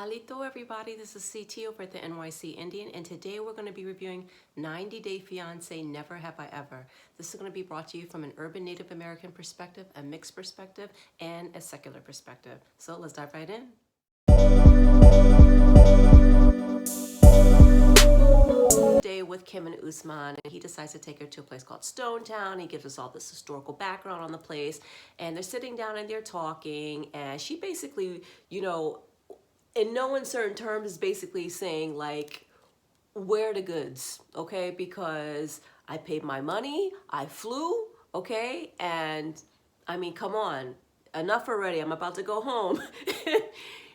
Halito everybody, this is CT over at the NYC Indian, and today we're going to be reviewing 90 Day Fiancé Never Have I Ever. This is going to be brought to you from an urban Native American perspective, a mixed perspective, and a secular perspective. So let's dive right in. Day with Kim and Usman, and he decides to take her to a place called Stone Town. He gives us all this historical background on the place, and they're sitting down and they're talking, and she basically, in no uncertain terms is basically saying like, where the goods, okay? Because I paid my money, I flew, okay? And I mean, come on, enough already. I'm about to go home.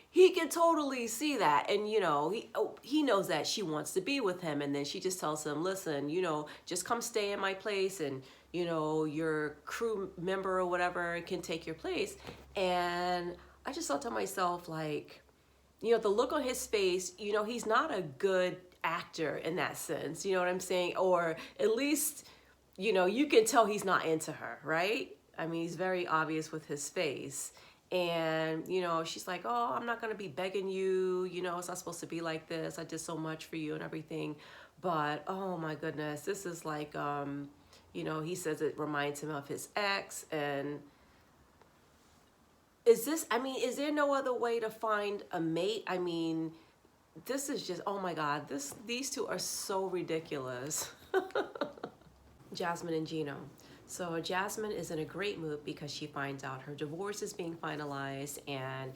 He can totally see that. And, he knows that she wants to be with him. And then she just tells him, listen, just come stay in my place and, your crew member or whatever can take your place. And I just thought to myself, like, the look on his face, he's not a good actor in that sense. You know what I'm saying? Or at least, you can tell he's not into her, right? I mean, he's very obvious with his face. And, she's like, oh, I'm not going to be begging you. It's not supposed to be like this. I did so much for you and everything. But, oh, my goodness, this is like, he says it reminds him of his ex. And is there no other way to find a mate? I mean, this is just, oh my God, these two are so ridiculous. Jasmine and Gino. So Jasmine is in a great mood because she finds out her divorce is being finalized, and,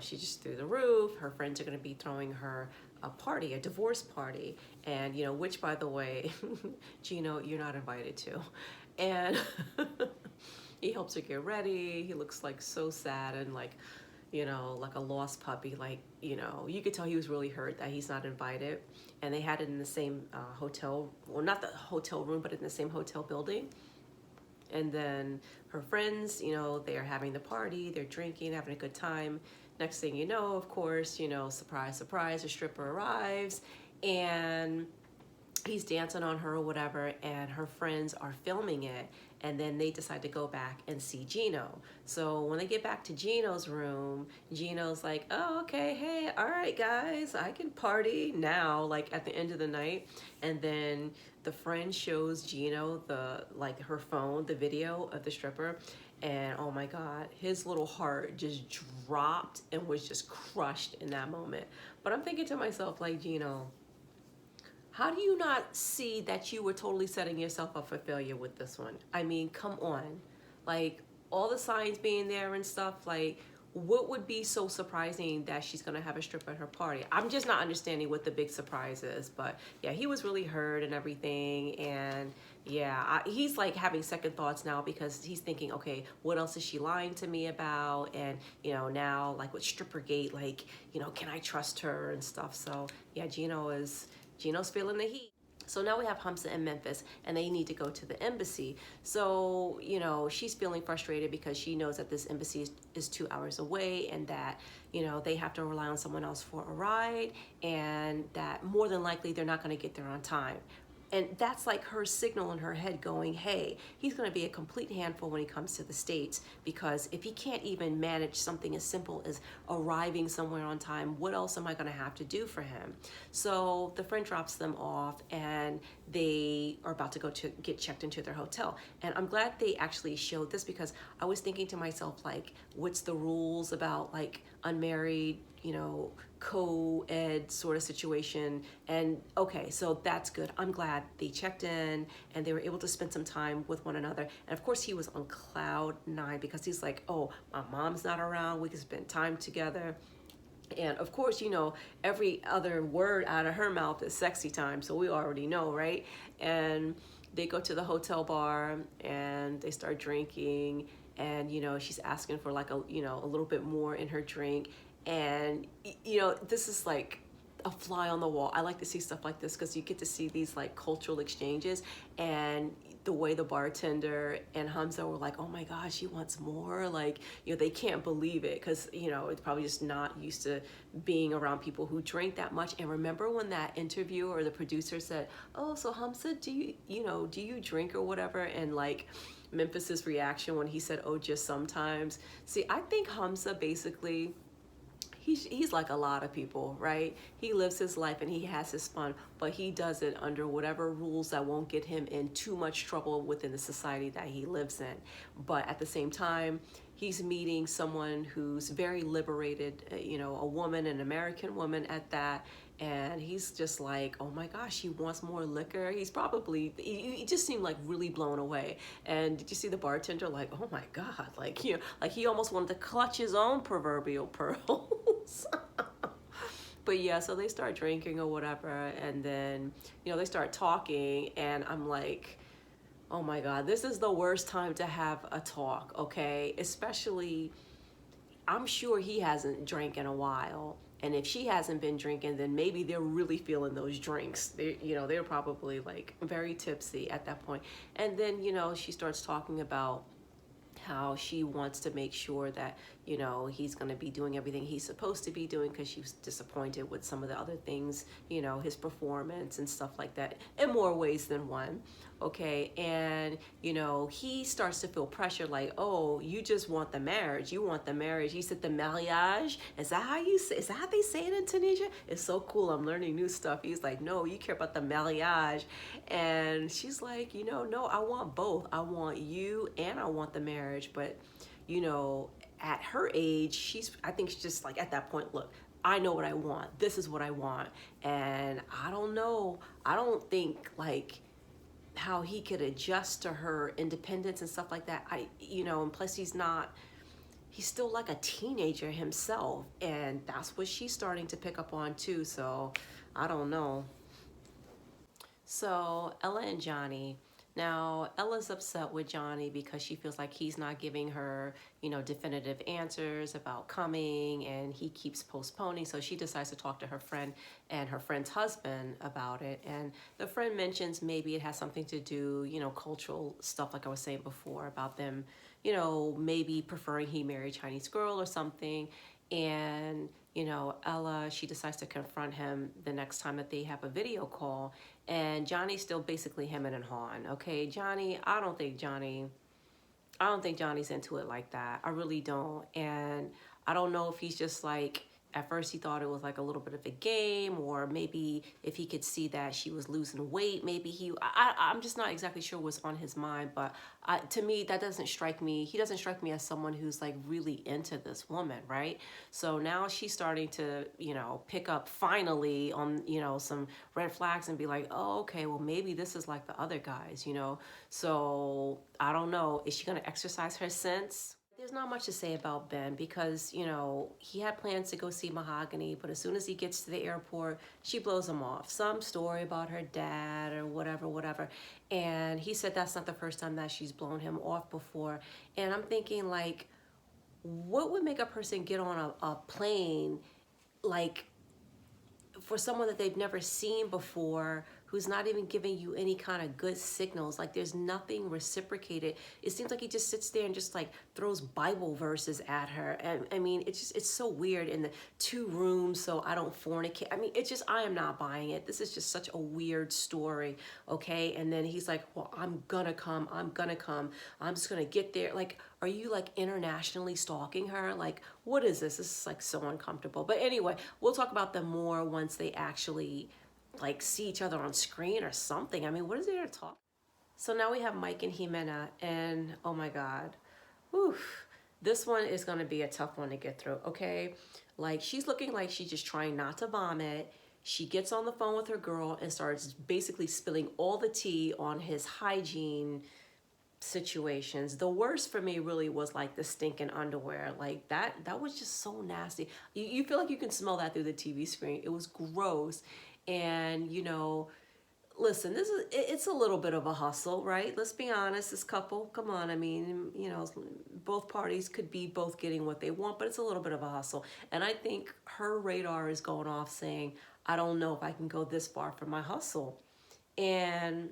she just threw the roof. Her friends are going to be throwing her a party, a divorce party. And, which, by the way, Gino, you're not invited to. And he helps her get ready. He looks like so sad and like a lost puppy. Like, you could tell he was really hurt that he's not invited. And they had it in the same hotel, well, not the hotel room, but in the same hotel building. And then her friends, they are having the party, they're drinking, having a good time. Next thing you know, of course, surprise, surprise, a stripper arrives and he's dancing on her or whatever, and her friends are filming it, and then they decide to go back and see Gino. So when they get back to Gino's room, Gino's like, oh, okay, hey, all right, guys, I can party now, like at the end of the night. And then the friend shows Gino her phone, the video of the stripper, and oh my God, his little heart just dropped and was just crushed in that moment. But I'm thinking to myself, like, Gino, how do you not see that you were totally setting yourself up for failure with this one? I mean, come on. Like, all the signs being there and stuff, like, what would be so surprising that she's going to have a stripper at her party? I'm just not understanding what the big surprise is. But, yeah, he was really hurt and everything. And, yeah, he's, like, having second thoughts now because he's thinking, okay, what else is she lying to me about? And, now, like, with Strippergate, like, can I trust her and stuff? So, yeah, Gino's feeling the heat. So now we have Hamza in Memphis, and they need to go to the embassy. So, she's feeling frustrated because she knows that this embassy is 2 hours away, and that, they have to rely on someone else for a ride, and that more than likely they're not going to get there on time. And that's like her signal in her head going, hey, he's going to be a complete handful when he comes to the States, because if he can't even manage something as simple as arriving somewhere on time, what else am I going to have to do for him? So the friend drops them off, and they are about to go to get checked into their hotel. And I'm glad they actually showed this, because I was thinking to myself, like, what's the rules about like unmarried, co-ed sort of situation? And okay, so that's good. I'm glad they checked in and they were able to spend some time with one another. And of course he was on cloud 9 because he's like, oh, my mom's not around, we can spend time together. And of course, every other word out of her mouth is sexy time, so we already know, right? And they go to the hotel bar and they start drinking, and she's asking for like a little bit more in her drink. And this is like a fly on the wall. I like to see stuff like this because you get to see these like cultural exchanges, and the way the bartender and Hamza were like, oh my gosh, she wants more. Like, they can't believe it because, it's probably just not used to being around people who drink that much. And remember when that interviewer or the producer said, oh, so Hamza, do you drink or whatever? And like Memphis's reaction when he said, oh, just sometimes. See, I think Hamza basically, he's like a lot of people, right? He lives his life and he has his fun, but he does it under whatever rules that won't get him in too much trouble within the society that he lives in. But at the same time, he's meeting someone who's very liberated, a woman, an American woman at that. And he's just like, oh my gosh, he wants more liquor. He just seemed like really blown away. And did you see the bartender? Like, oh my God, like, like he almost wanted to clutch his own proverbial pearls. But yeah, so they start drinking or whatever. And then, they start talking. And I'm like, oh my God, this is the worst time to have a talk, okay? Especially, I'm sure he hasn't drank in a while. And if she hasn't been drinking, then maybe they're really feeling those drinks. They're probably like very tipsy at that point. And then, she starts talking about how she wants to make sure that, he's going to be doing everything he's supposed to be doing, because she was disappointed with some of the other things, his performance and stuff like that, in more ways than one. Okay. And, he starts to feel pressure, like, oh, you just want the marriage. You want the marriage. He said the mariage. Is that how they say it in Tunisia? It's so cool. I'm learning new stuff. He's like, no, you care about the mariage. And she's like, no, I want both. I want you and I want the marriage. But, at her age, I think she's just like, at that point, look, I know what I want. This is what I want. And I don't know. I don't think like how he could adjust to her independence and stuff like that. And plus he's still like a teenager himself. And that's what she's starting to pick up on too. So I don't know. So Ella and Johnny. Now, Ella's upset with Johnny because she feels like he's not giving her, definitive answers about coming, and he keeps postponing. So she decides to talk to her friend and her friend's husband about it. And the friend mentions maybe it has something to do, cultural stuff, like I was saying before, about them, maybe preferring he marry a Chinese girl or something. And, Ella, she decides to confront him the next time that they have a video call. And Johnny's still basically hemming and hawing. Okay, I don't think Johnny's into it like that. I really don't. And I don't know if he's just like, at first he thought it was like a little bit of a game, or maybe if he could see that she was losing weight, maybe I'm just not exactly sure what's on his mind. But to me, that doesn't strike me. He doesn't strike me as someone who's like really into this woman, right? So now she's starting to, pick up finally on, some red flags and be like, oh, okay, well, maybe this is like the other guys, So I don't know. Is she going to exercise her sense? There's not much to say about Ben because, he had plans to go see Mahogany, but as soon as he gets to the airport, she blows him off. Some story about her dad or whatever. And he said that's not the first time that she's blown him off before. And I'm thinking, like, what would make a person get on a plane, like, for someone that they've never seen before, who's not even giving you any kind of good signals? Like, there's nothing reciprocated. It seems like he just sits there and just like throws Bible verses at her. And I mean, it's so weird in the 2 rooms, so I don't fornicate. I mean, I am not buying it. This is just such a weird story, okay? And then he's like, well, I'm gonna come. I'm just gonna get there. Like, are you like internationally stalking her? Like, what is this? This is like so uncomfortable. But anyway, we'll talk about them more once they actually like see each other on screen or something. I mean, what is there to talk? So now we have Mike and Ximena, and oh my God, oof, this one is gonna be a tough one to get through, okay? Like, she's looking like she's just trying not to vomit. She gets on the phone with her girl and starts basically spilling all the tea on his hygiene situations. The worst for me really was like the stinking underwear. Like that was just so nasty. You feel like you can smell that through the TV screen. It was gross. And listen, it's a little bit of a hustle, right? Let's be honest, this couple, come on. I mean, both parties could be both getting what they want, but it's a little bit of a hustle. And I think her radar is going off saying, I don't know if I can go this far for my hustle. And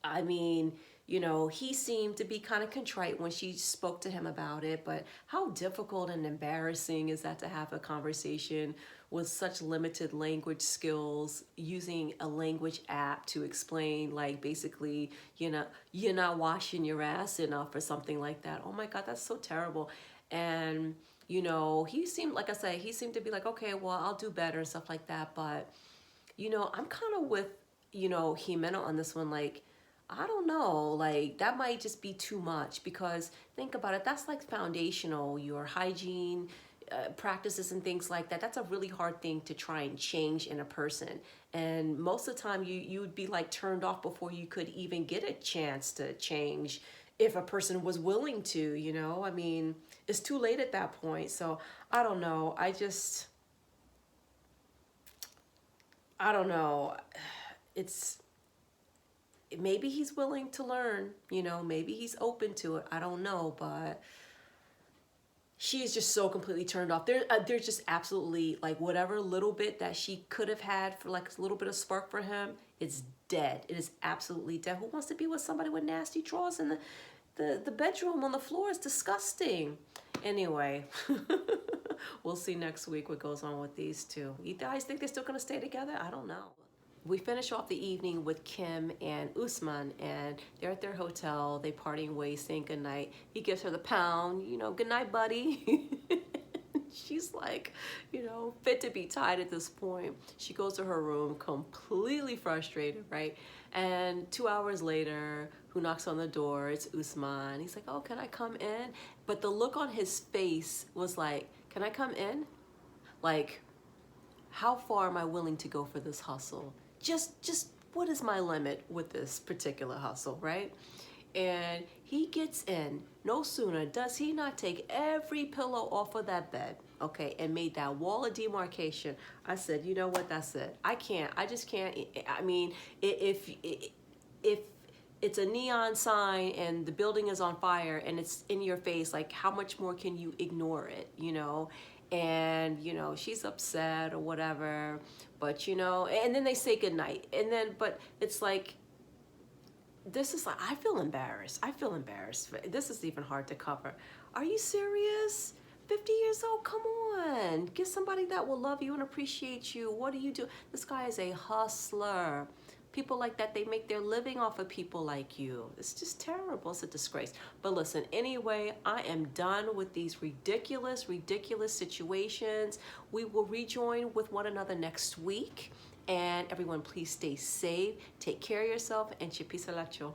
I mean, he seemed to be kind of contrite when she spoke to him about it, but how difficult and embarrassing is that to have a conversation with such limited language skills, using a language app to explain, like, basically, you're not washing your ass enough or something like that. Oh my God, that's so terrible. And You know, he seemed, like I say, he seemed to be like, okay, well, I'll do better and stuff like that. But, you know, I'm kind of with, you know, Ximena on this one. Like, I don't know, like that might just be too much, because think about it, that's like foundational, your hygiene practices and things like that. That's a really hard thing to try and change in a person. And most of the time you would be like turned off before you could even get a chance to change, if a person was willing to, you know. I mean, it's too late at that point. So I don't know. I don't know. It's, maybe he's willing to learn, you know, maybe he's open to it. I don't know, but she is just so completely turned off. There's just absolutely, like, whatever little bit that she could have had for like a little bit of spark for him, it's dead. It is absolutely dead. Who wants to be with somebody with nasty drawers in the bedroom on the floor? Is disgusting. Anyway, we'll see next week what goes on with these two. You guys think they're still gonna stay together? I don't know. We finish off the evening with Kim and Usman, and they're at their hotel. They parting ways, saying goodnight. He gives her the pound, you know, good night, buddy. She's like, you know, fit to be tied at this point. She goes to her room completely frustrated, right? And 2 hours later, who knocks on the door? It's Usman. He's like, oh, can I come in? But the look on his face was like, can I come in? Like, how far am I willing to go for this hustle? Just what is my limit with this particular hustle, right? And he gets in. No sooner does he not take every pillow off of that bed, okay, and made that wall of demarcation. I said, you know what, that's it. I just can't. I mean, if it's a neon sign and the building is on fire and it's in your face, like, how much more can you ignore it, you know? And, you know, she's upset or whatever, but, you know, and then they say goodnight. And then, but it's like, this is like, I feel embarrassed. I feel embarrassed. This is even hard to cover. Are you serious? 50 years old, come on. Get somebody that will love you and appreciate you. What do you do? This guy is a hustler. People like that, they make their living off of people like you. It's just terrible. It's a disgrace. But listen, anyway, I am done with these ridiculous, ridiculous situations. We will rejoin with one another next week. And everyone, please stay safe. Take care of yourself. And chipisa lacho.